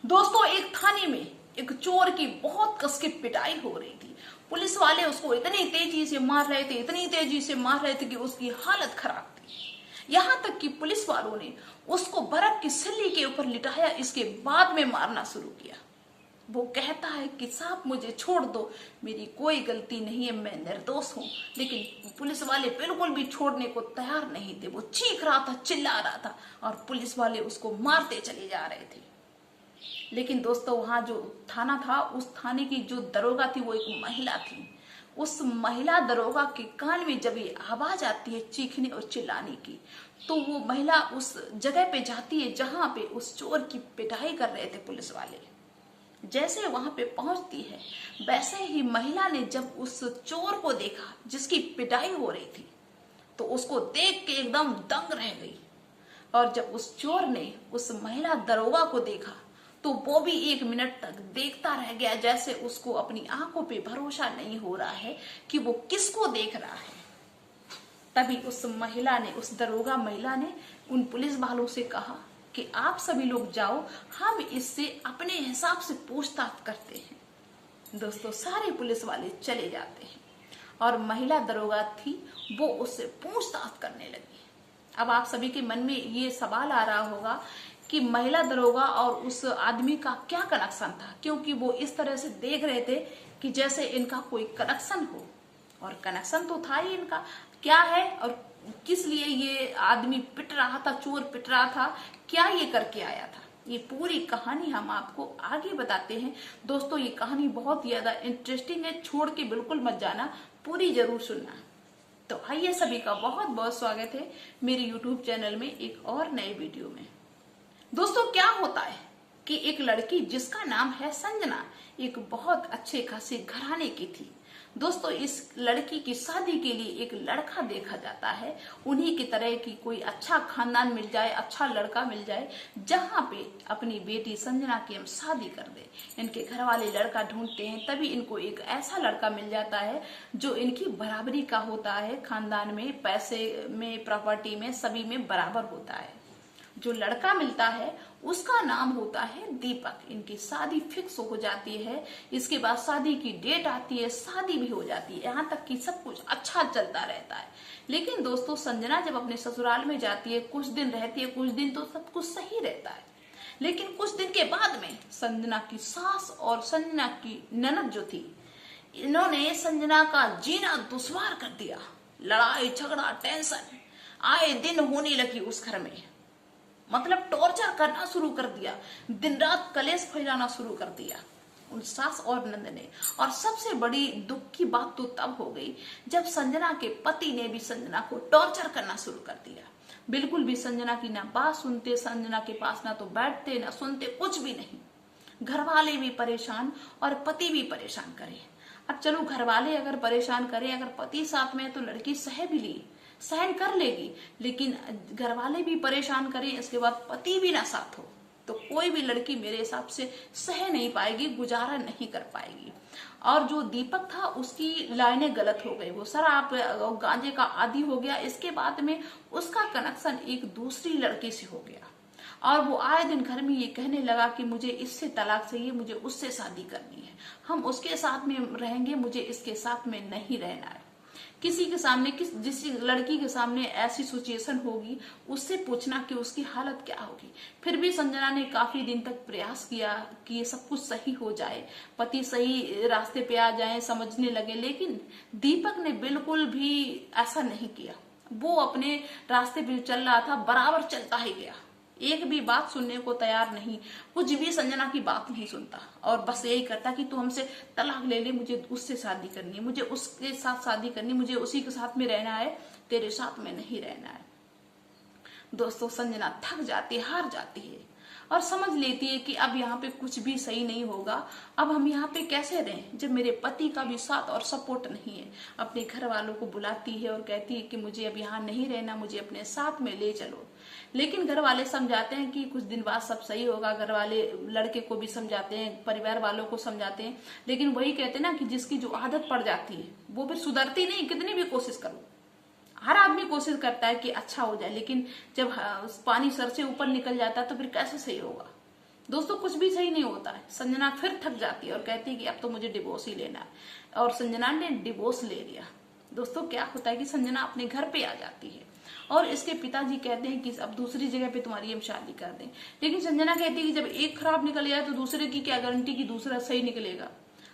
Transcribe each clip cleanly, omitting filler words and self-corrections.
दोस्तों, एक थाने में एक चोर की बहुत कस के पिटाई हो रही थी। पुलिस वाले उसको इतनी तेजी से मार रहे थे, इतनी तेजी से मार रहे थे कि उसकी हालत खराब थी। यहां तक कि पुलिस वालों ने उसको बर्फ की सिल्ली के ऊपर लिटाया, इसके बाद में मारना शुरू किया। वो कहता है कि साहब मुझे छोड़ दो, मेरी कोई गलती नहीं है, मैं निर्दोष हूं। लेकिन पुलिस वाले बिल्कुल भी छोड़ने को तैयार नहीं थे। वो चीख रहा था, चिल्ला रहा था और पुलिस वाले उसको मारते चले जा रहे थे। लेकिन दोस्तों, वहां जो थाना था, उस थाने की जो दरोगा थी वो एक महिला थी। उस महिला दरोगा के कान में जब ये आवाज आती है चीखने और चिल्लाने की, तो वो महिला उस जगह पे जाती है जहां पे उस चोर की पिटाई कर रहे थे पुलिस वाले। जैसे वहां पे पहुंचती है, वैसे ही महिला ने जब उस चोर को देखा जिसकी पिटाई हो रही थी, तो उसको देख के एकदम दंग रह गई। और जब उस चोर ने उस महिला दरोगा को देखा, तो वो भी 1 मिनट तक देखता रह गया, जैसे उसको अपनी आंखों पे भरोसा नहीं हो रहा है कि वो किसको देख रहा है। तभी उस महिला ने, उस दरोगा महिला ने उन पुलिस वालों से कहा कि आप सभी लोग जाओ, हम इससे अपने हिसाब से पूछताछ करते हैं। दोस्तों, सारे पुलिस वाले चले जाते हैं और महिला दरोगा थी, वो उससे पूछताछ करने लगी। अब आप सभी के मन में ये सवाल आ रहा होगा कि महिला दरोगा और उस आदमी का क्या कनेक्शन था, क्योंकि वो इस तरह से देख रहे थे कि जैसे इनका कोई कनेक्शन हो। और कनेक्शन तो था ही इनका, क्या है और किस लिए ये आदमी पिट रहा था, चोर पिट रहा था, क्या ये करके आया था। ये पूरी कहानी हम आपको आगे बताते हैं। दोस्तों, ये कहानी बहुत ज्यादा इंटरेस्टिंग है, छोड़ के बिल्कुल मत जाना, पूरी जरूर सुनना। तो आइए, सभी का बहुत बहुत स्वागत है मेरे यूट्यूब चैनल में एक और नए वीडियो में। दोस्तों, क्या होता है कि एक लड़की जिसका नाम है संजना, एक बहुत अच्छे खासे घराने की थी। दोस्तों, इस लड़की की शादी के लिए एक लड़का देखा जाता है। उन्हीं की तरह की कोई अच्छा खानदान मिल जाए, अच्छा लड़का मिल जाए, जहां पे अपनी बेटी संजना की हम शादी कर दे। इनके घर वाले लड़का ढूंढते हैं, तभी इनको एक ऐसा लड़का मिल जाता है जो इनकी बराबरी का होता है, खानदान में, पैसे में, प्रॉपर्टी में, सभी में बराबर होता है। जो लड़का मिलता है उसका नाम होता है दीपक। इनकी शादी फिक्स हो जाती है। इसके बाद शादी की डेट आती है, शादी भी हो जाती है, यहाँ तक कि सब कुछ अच्छा चलता रहता है। लेकिन दोस्तों, संजना जब अपने ससुराल में जाती है, कुछ दिन रहती है, कुछ दिन तो सब कुछ सही रहता है। लेकिन कुछ दिन के बाद में संजना की सास और संजना की ननद जो थी, इन्होंने संजना का जीना दुश्वार कर दिया। लड़ाई झगड़ा टेंशन आए दिन होने लगी उस घर में। मतलब टॉर्चर करना शुरू कर दिया, दिन रात कलेश फैलाना शुरू कर दिया उन सास और नंद ने। और सबसे बड़ी दुख की बात तो तब हो गई जब संजना के पति ने भी संजना को टॉर्चर करना शुरू कर दिया। बिल्कुल भी संजना की ना बात सुनते, संजना के पास ना तो बैठते ना सुनते, कुछ भी नहीं। घर वाले भी परेशान और पति भी परेशान करे। अब चलो, घर वाले अगर परेशान करें, अगर पति साथ में है तो लड़की सह भी ली, सहन कर लेगी। लेकिन घर वाले भी परेशान करें, इसके बाद पति भी ना साथ हो, तो कोई भी लड़की मेरे हिसाब से सह नहीं पाएगी, गुजारा नहीं कर पाएगी। और जो दीपक था, उसकी लाइनें गलत हो गई। वो शराब गांजे का आदी हो गया। इसके बाद में उसका कनेक्शन एक दूसरी लड़की से हो गया और वो आए दिन घर में ये कहने लगा कि मुझे इससे तलाक चाहिए, मुझे उससे शादी करनी है, हम उसके साथ में रहेंगे, मुझे इसके साथ में नहीं रहना है। किसी के सामने, जिस लड़की के सामने ऐसी सिचुएशन होगी, उससे पूछना कि उसकी हालत क्या होगी। फिर भी संजना ने काफी दिन तक प्रयास किया कि ये सब कुछ सही हो जाए, पति सही रास्ते पे आ जाए, समझने लगे। लेकिन दीपक ने बिल्कुल भी ऐसा नहीं किया। वो अपने रास्ते पे चल रहा था, बराबर चलता ही गया, एक भी बात सुनने को तैयार नहीं, कुछ भी संजना की बात नहीं सुनता और बस यही करता कि तू हमसे तलाक ले ले, मुझे उससे शादी करनी है, मुझे उसके साथ शादी करनी, मुझे उसी के साथ में रहना है, तेरे साथ में नहीं रहना है। दोस्तों, संजना थक जाती है, हार जाती है और समझ लेती है कि अब यहाँ पे कुछ भी सही नहीं होगा। अब हम यहाँ पे कैसे रहें जब मेरे पति का भी साथ और सपोर्ट नहीं है। अपने घर वालों को बुलाती है और कहती है कि मुझे अब यहाँ नहीं रहना, मुझे अपने साथ में ले चलो। लेकिन घर वाले समझाते हैं कि कुछ दिन बाद सब सही होगा। घर वाले लड़के को भी समझाते हैं, परिवार वालों को समझाते हैं, लेकिन वही कहते हैं ना कि जिसकी जो आदत पड़ जाती है वो फिर सुधरती नहीं, कितनी भी कोशिश करो। हर आदमी कोशिश करता है कि अच्छा हो जाए, लेकिन जब पानी सर से ऊपर निकल जाता है तो फिर कैसे सही होगा। दोस्तों कुछ भी सही नहीं होता है। संजना फिर थक जाती है और कहती है कि अब तो मुझे डिवोर्स ही लेना है, और संजना ने डिवोर्स ले लिया। दोस्तों क्या होता है कि संजना अपने घर पे आ जाती है और इसके पिताजी कहते हैं कि अब दूसरी जगह पे तुम्हारी हम शादी कर दें, लेकिन संजना कहती है कि जब एक खराब निकल गया तो दूसरे की क्या गारंटी कि दूसरा सही निकलेगा।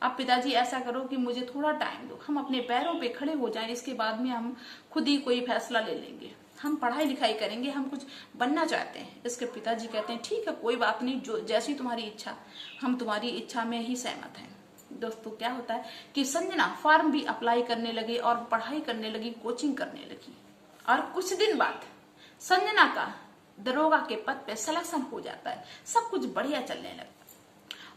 अब पिताजी ऐसा करो कि मुझे थोड़ा टाइम दो, हम अपने पैरों पे खड़े हो जाएं, इसके बाद में हम खुद ही कोई फैसला ले लेंगे, हम पढ़ाई लिखाई करेंगे, हम कुछ बनना चाहते हैं। इसके पिताजी कहते हैं ठीक है कोई बात नहीं, जो जैसी तुम्हारी इच्छा, हम तुम्हारी इच्छा में ही सहमत हैं। दोस्तों क्या होता है कि संजना फॉर्म भी अप्लाई करने लगी और पढ़ाई करने लगी, कोचिंग करने लगी, और कुछ दिन बाद संजना का दरोगा के पद पे सिलेक्शन हो जाता है, सब कुछ बढ़िया चलने लगता है।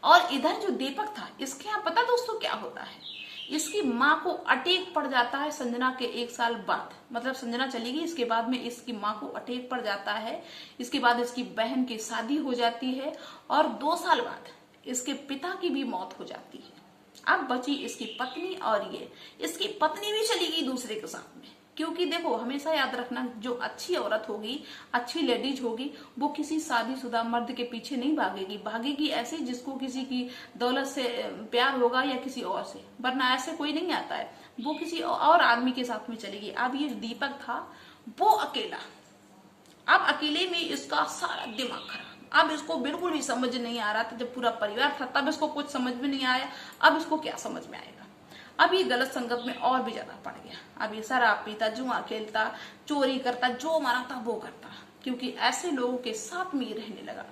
और इधर जो दीपक था, इसके यहाँ पता दोस्तों क्या होता है, इसकी माँ को अटैक पड़ जाता है संजना के 1 साल बाद। मतलब संजना चली गई, इसके बाद में इसकी माँ को अटैक पड़ जाता है, इसके बाद इसकी बहन की शादी हो जाती है, और 2 साल बाद इसके पिता की भी मौत हो जाती है। अब बची इसकी पत्नी, और ये इसकी पत्नी भी चली गई दूसरे के साथ में। क्योंकि देखो हमेशा याद रखना, जो अच्छी औरत होगी, अच्छी लेडीज होगी, वो किसी शादीशुदा मर्द के पीछे नहीं भागेगी, भागेगी ऐसे जिसको किसी की दौलत से प्यार होगा या किसी और से, वरना ऐसे कोई नहीं आता है, वो किसी और आदमी के साथ में चलेगी। अब ये दीपक था वो अकेला, अब अकेले में इसका सारा दिमाग खराब। अब इसको बिल्कुल भी समझ नहीं आ रहा था, जब पूरा परिवार था तब इसको कुछ समझ में नहीं आया, अब इसको क्या समझ में आएगा। अब ये गलत संगत में और भी ज्यादा पड़ गया। अब ये शराब पीता, जुआ खेलता, चोरी करता, जो मारा था वो करता, क्योंकि ऐसे लोगों के साथ में ये रहने लगा।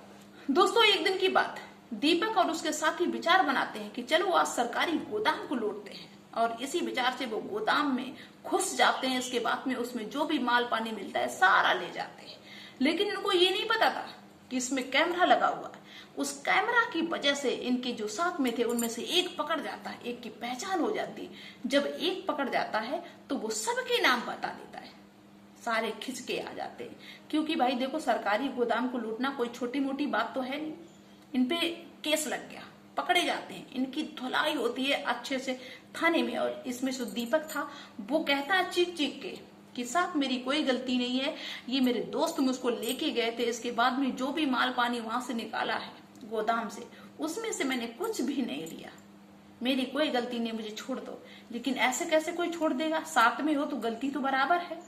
दोस्तों एक दिन की बात, दीपक और उसके साथी विचार बनाते हैं कि चलो आज सरकारी गोदाम को लूटते हैं, और इसी विचार से वो गोदाम में घुस जाते हैं। इसके बाद में उसमें जो भी माल पानी मिलता है सारा ले जाते हैं, लेकिन इनको ये नहीं पता था कि इसमें कैमरा लगा हुआ है। उस कैमरा की वजह से इनके जो साथ में थे उनमें से एक पकड़ जाता है, एक की पहचान हो जाती है। जब एक पकड़ जाता है तो वो सबके नाम बता देता है, सारे खिंच के आ जाते हैं। क्योंकि भाई देखो सरकारी गोदाम को लूटना कोई छोटी मोटी बात तो है नहीं, इनपे केस लग गया, पकड़े जाते हैं, इनकी धुलाई होती है अच्छे से थाने में। और इसमें जो दीपक था वो कहता है चीख चीख के कि साहब मेरी कोई गलती नहीं है, ये मेरे दोस्त मुझको लेके गए थे, इसके बाद में जो भी माल पानी वहां से निकाला है गोदाम से, उसमें से मैंने कुछ भी नहीं लिया, मेरी कोई गलती नहीं, मुझे छोड़ दो। लेकिन ऐसे कैसे कोई छोड़ देगा, साथ में हो तो गलती तो बराबर है।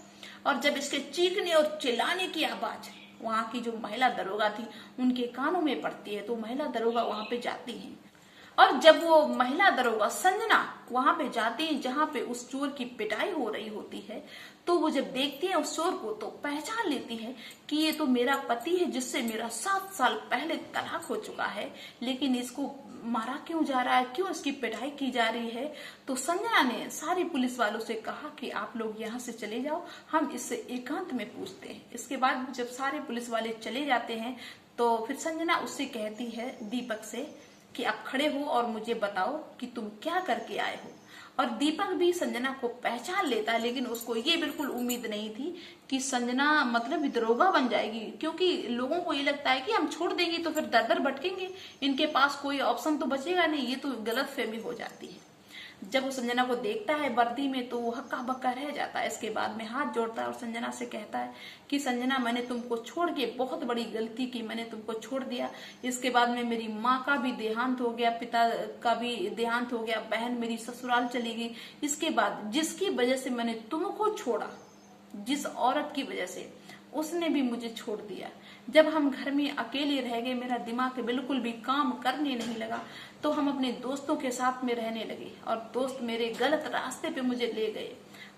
और जब इसके चीखने और चिल्लाने की आवाज वहां की जो महिला दरोगा थी उनके कानों में पड़ती है, तो महिला दरोगा वहां पे जाती है, और जब वो महिला दरोगा संजना वहां पे जाती है जहां पे उस चोर की पिटाई हो रही होती है, तो वो जब देखती है उस चोर को तो पहचान लेती है कि ये तो मेरा पति है जिससे मेरा 7 साल पहले तलाक हो चुका है, लेकिन इसको मारा क्यों जा रहा है, क्यों इसकी पिटाई की जा रही है। तो संजना ने सारी पुलिस वालों से कहा कि आप लोग यहाँ से चले जाओ, हम इससे एकांत में पूछते हैं। इसके बाद जब सारे पुलिस वाले चले जाते हैं तो फिर संजना उससे कहती है दीपक से कि आप खड़े हो और मुझे बताओ कि तुम क्या करके आए हो। और दीपक भी संजना को पहचान लेता है, लेकिन उसको ये बिल्कुल उम्मीद नहीं थी कि संजना मतलब दरोगा बन जाएगी, क्योंकि लोगों को ये लगता है कि हम छोड़ देंगे तो फिर दर दर भटकेंगे, इनके पास कोई ऑप्शन तो बचेगा नहीं, ये तो गलत फहमी हो जाती है। जब वो संजना को देखता है वर्दी में तो वो हक्का बक्का रह जाता है। इसके बाद में हाथ जोड़ता है और संजना से कहता है कि संजना मैंने तुमको छोड़ के बहुत बड़ी गलती की, मैंने तुमको छोड़ दिया। इसके बाद में मेरी माँ का भी देहांत हो गया, पिता का भी देहांत हो गया, बहन मेरी ससुराल चली गई। इसके बाद जिसकी वजह से मैंने तुमको छोड़ा, जिस औरत की वजह से, उसने भी मुझे छोड़ दिया। जब हम घर में अकेले रह गए, मेरा दिमाग बिल्कुल भी काम करने नहीं लगा, तो हम अपने दोस्तों के साथ में रहने लगे और दोस्त मेरे गलत रास्ते पे मुझे ले गए।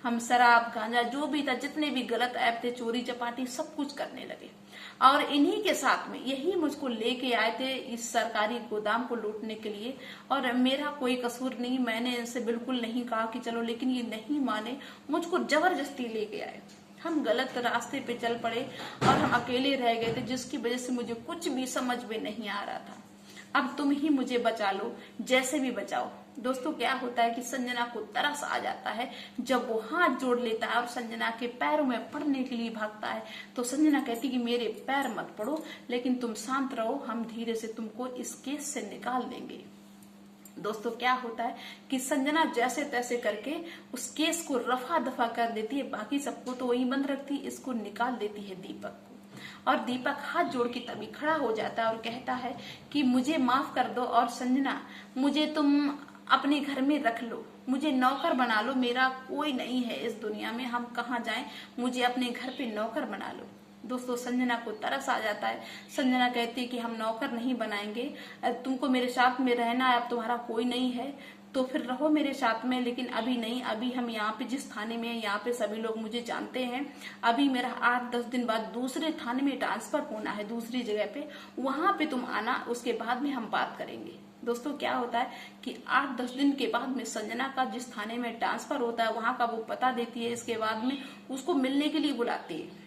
हम शराब गांजा जो भी था, जितने भी गलत ऐप थे, चोरी चपाटी सब कुछ करने लगे, और इन्हीं के साथ में यही मुझको लेके आए थे इस सरकारी गोदाम को लूटने के लिए। और मेरा कोई कसूर नहीं, मैंने इनसे बिल्कुल नहीं कहा कि चलो, लेकिन ये नहीं माने, मुझको जबरदस्ती लेके आए। हम गलत रास्ते पे चल पड़े और हम अकेले रह गए थे, जिसकी वजह से मुझे कुछ भी समझ में नहीं आ रहा था। अब तुम ही मुझे बचा लो, जैसे भी बचाओ। दोस्तों क्या होता है कि संजना को तरस आ जाता है जब वो हाथ जोड़ लेता है और संजना के पैरों में पड़ने के लिए भागता है। तो संजना कहती कि मेरे पैर मत पड़ो, लेकिन तुम शांत रहो, हम धीरे से तुमको इस केस से निकाल देंगे। दोस्तों क्या होता है कि संजना जैसे तैसे करके उस केस को रफा दफा कर देती है, बाकी सबको तो वही बंद रखती, इसको निकाल देती है दीपक को। और दीपक हाथ जोड़ के तभी खड़ा हो जाता है और कहता है कि मुझे माफ कर दो और संजना, मुझे तुम अपने घर में रख लो, मुझे नौकर बना लो, मेरा कोई नहीं है इस दुनिया में, हम कहाँ जाएं, मुझे अपने घर पे नौकर बना लो। दोस्तों संजना को तरस आ जाता है। संजना कहती है कि हम नौकर नहीं बनाएंगे, तुमको मेरे साथ में रहना है, अब तुम्हारा कोई नहीं है तो फिर रहो मेरे साथ में, लेकिन अभी नहीं, अभी हम यहाँ पे जिस थाने में है यहाँ पे सभी लोग मुझे जानते हैं, अभी मेरा 8-10 दिन बाद दूसरे थाने में ट्रांसफर होना है दूसरी जगह पे, वहां पे तुम आना, उसके बाद में हम बात करेंगे। दोस्तों क्या होता है कि 8-10 दिन के बाद में संजना का जिस थाने में ट्रांसफर होता है वहां का वो पता देती है, इसके बाद में उसको मिलने के लिए बुलाती है।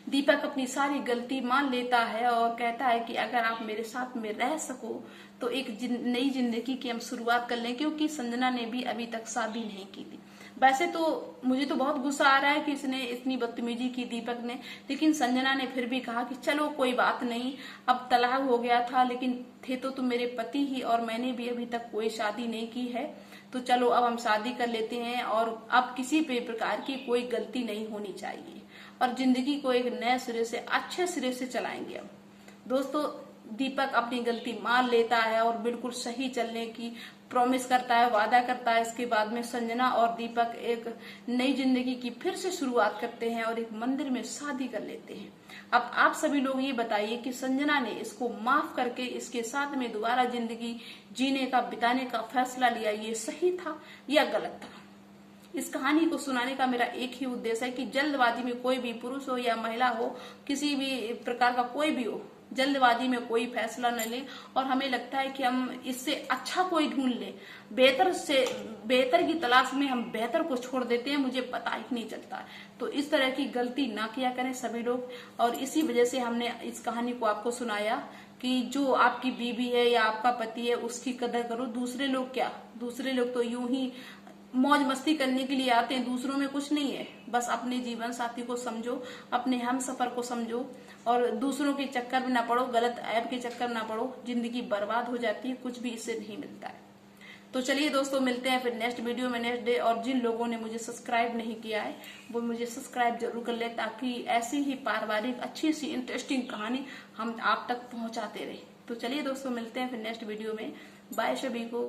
दीपक अपनी सारी गलती मान लेता है और कहता है कि अगर आप मेरे साथ में रह सको तो एक नई जिंदगी की हम शुरुआत कर लें, क्योंकि संजना ने भी अभी तक शादी नहीं की थी। वैसे तो मुझे तो बहुत गुस्सा आ रहा है कि इसने इतनी बदतमीजी की दीपक ने, लेकिन संजना ने फिर भी कहा कि चलो कोई बात नहीं, अब तलाक हो गया था लेकिन थे तो तुम मेरे पति ही, और मैंने भी अभी तक कोई शादी नहीं की है, तो चलो अब हम शादी कर लेते हैं और अब किसी भी प्रकार की कोई गलती नहीं होनी चाहिए और जिंदगी को एक नए सिरे से अच्छे सिरे से चलाएंगे। अब दोस्तों दीपक अपनी गलती मान लेता है और बिल्कुल सही चलने की प्रॉमिस करता है, वादा करता है। इसके बाद में संजना और दीपक एक नई जिंदगी की फिर से शुरुआत करते हैं और एक मंदिर में शादी कर लेते हैं। अब आप सभी लोग ये बताइए कि संजना ने इसको माफ करके इसके साथ में दोबारा जिंदगी जीने का, बिताने का फैसला लिया, ये सही था या गलत था? इस कहानी को सुनाने का मेरा एक ही उद्देश्य है कि जल्दबाजी में कोई भी पुरुष हो या महिला हो, किसी भी प्रकार का कोई भी हो, जल्दबाजी में कोई फैसला न लें और हमें लगता है कि हम इससे अच्छा कोई ढूंढ लें, बेहतर से बेहतर की तलाश में हम बेहतर को छोड़ देते हैं, मुझे पता ही नहीं चलता। तो इस तरह की गलती ना किया करें सभी लोग, और इसी वजह से हमने इस कहानी को आपको सुनाया कि जो आपकी बीवी है या आपका पति है उसकी कदर करो। दूसरे लोग क्या, दूसरे लोग तो यूं ही मौज मस्ती करने के लिए आते हैं, दूसरों में कुछ नहीं है। बस अपने जीवन साथी को समझो, अपने हम सफर को समझो और दूसरों के चक्कर में ना पड़ो, गलत ऐप के चक्कर ना पड़ो, जिंदगी बर्बाद हो जाती है, कुछ भी इससे नहीं मिलता है। तो चलिए दोस्तों मिलते हैं फिर नेक्स्ट वीडियो में नेक्स्ट डे, और जिन लोगों ने मुझे सब्सक्राइब नहीं किया है वो मुझे सब्सक्राइब जरूर कर ले, ताकि ऐसी ही पारिवारिक अच्छी सी इंटरेस्टिंग कहानी हम आप तक पहुंचाते रहे। तो चलिए दोस्तों मिलते हैं फिर नेक्स्ट वीडियो में। बाय सभी को।